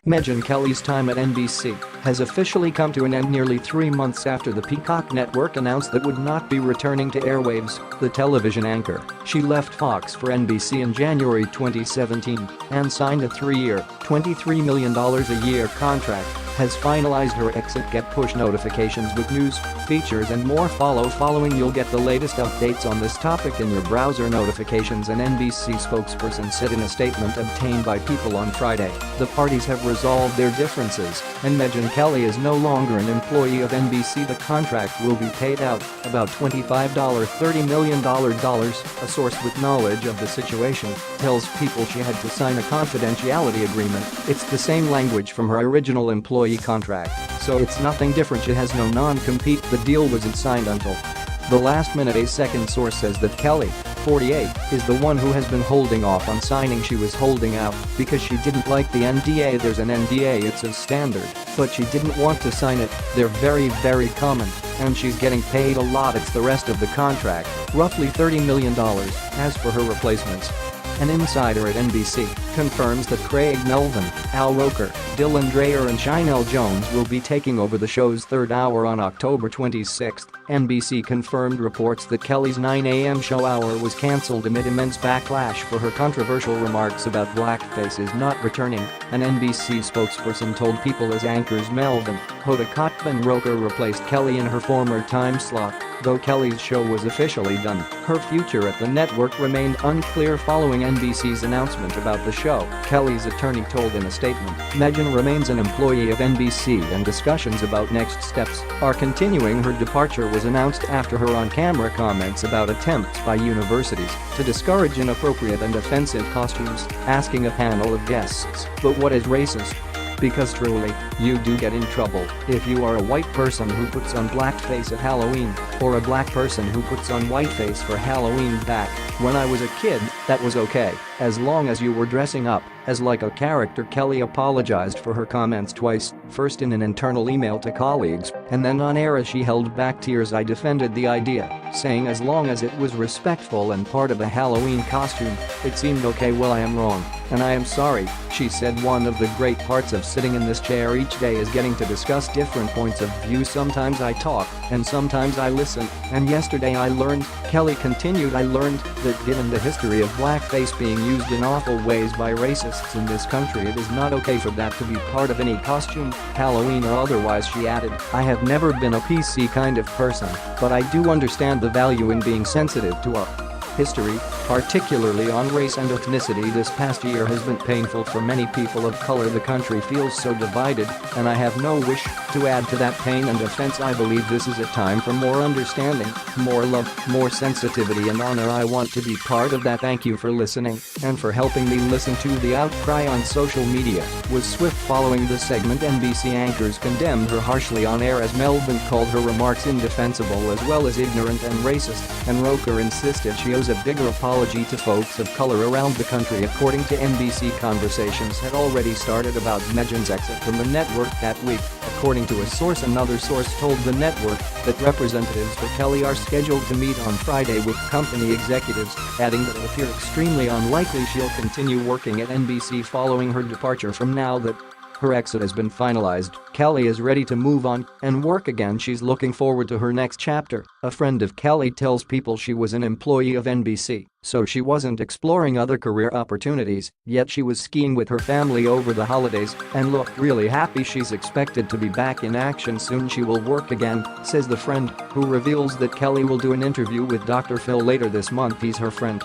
Megyn Kelly's time at NBC has officially come to an end nearly 3 months after the Peacock network announced that would not be returning to airwaves. The television anchor, she left Fox for NBC in January 2017 and signed a 3-year, $23 million a year contract, has finalized her exit. Get push notifications with news, features and more following. You'll get the latest updates on this topic in your browser notifications. An NBC spokesperson said in a statement obtained by People on Friday, the parties have resolved their differences and Megyn Kelly is no longer an employee of NBC. The contract will be paid out, about $30 million. A source with knowledge of the situation tells People she had to sign a confidentiality agreement. It's the same language from her original employee contract, so it's nothing different. She has no non-compete. The deal wasn't signed until the last minute. A second source says that Kelly, 48, is the one who has been holding off on signing. She was holding out because she didn't like the NDA. There's an NDA, it's a standard, but she didn't want to sign it. They're very common, and she's getting paid a lot. It's the rest of the contract, roughly $30 million. As for her replacements, an insider at NBC confirms that Craig Melvin, Al Roker, Dylan Dreyer and Shinelle Jones will be taking over the show's third hour on October 26. NBC confirmed reports that Kelly's 9 a.m. show hour was cancelled amid immense backlash for her controversial remarks about blackface is not returning. An NBC spokesperson told People as anchors Melvin, Hodakot and Roker replaced Kelly in her former time slot. Though Kelly's show was officially done, her future at the network remained unclear following NBC's announcement about the show. Kelly's attorney told in a statement, Megyn remains an employee of NBC and discussions about next steps are continuing. Her departure was announced after her on-camera comments about attempts by universities to discourage inappropriate and offensive costumes, asking a panel of guests, "But what is racist? Because truly, you do get in trouble if you are a white person who puts on blackface at Halloween, or a black person who puts on whiteface for Halloween. Back when I was a kid, that was okay, as long as you were dressing up as like a character." Kelly apologized for her comments twice, first in an internal email to colleagues, and then on air as she held back tears. "I defended the idea, saying as long as it was respectful and part of a Halloween costume, it seemed okay. Well, I am wrong, and I am sorry," she said. "One of the great parts of sitting in this chair each day is getting to discuss different points of view. Sometimes I talk, and sometimes I listen, and yesterday I learned," Kelly continued, "I learned that given the history of blackface being used in awful ways by racists in this country, it is not okay for that to be part of any costume, Halloween or otherwise." She added, "I have never been a PC kind of person, but I do understand the value in being sensitive to our history, particularly on race and ethnicity. This past year has been painful for many people of color. The country feels so divided, and I have no wish to add to that pain and offense. I believe this is a time for more understanding, more love, more sensitivity and honor. I want to be part of that. Thank you for listening and for helping me listen to the outcry on social media was swift." Following the segment, NBC anchors condemned her harshly on air as Melvin called her remarks indefensible as well as ignorant and racist, and Roker insisted she owes a bigger apology to folks of color around the country. According to NBC, conversations had already started about Megyn's exit from the network that week. According to another source told the network that representatives for Kelly are scheduled to meet on Friday with company executives, adding that it appears extremely unlikely she'll continue working at NBC following her departure. From now that her exit has been finalized, Kelly is ready to move on and work again. She's looking forward to her next chapter. A friend of Kelly tells People she was an employee of NBC, so she wasn't exploring other career opportunities, yet she was skiing with her family over the holidays and looked really happy. She's expected to be back in action soon. She will work again, says the friend, who reveals that Kelly will do an interview with Dr. Phil later this month. He's her friend.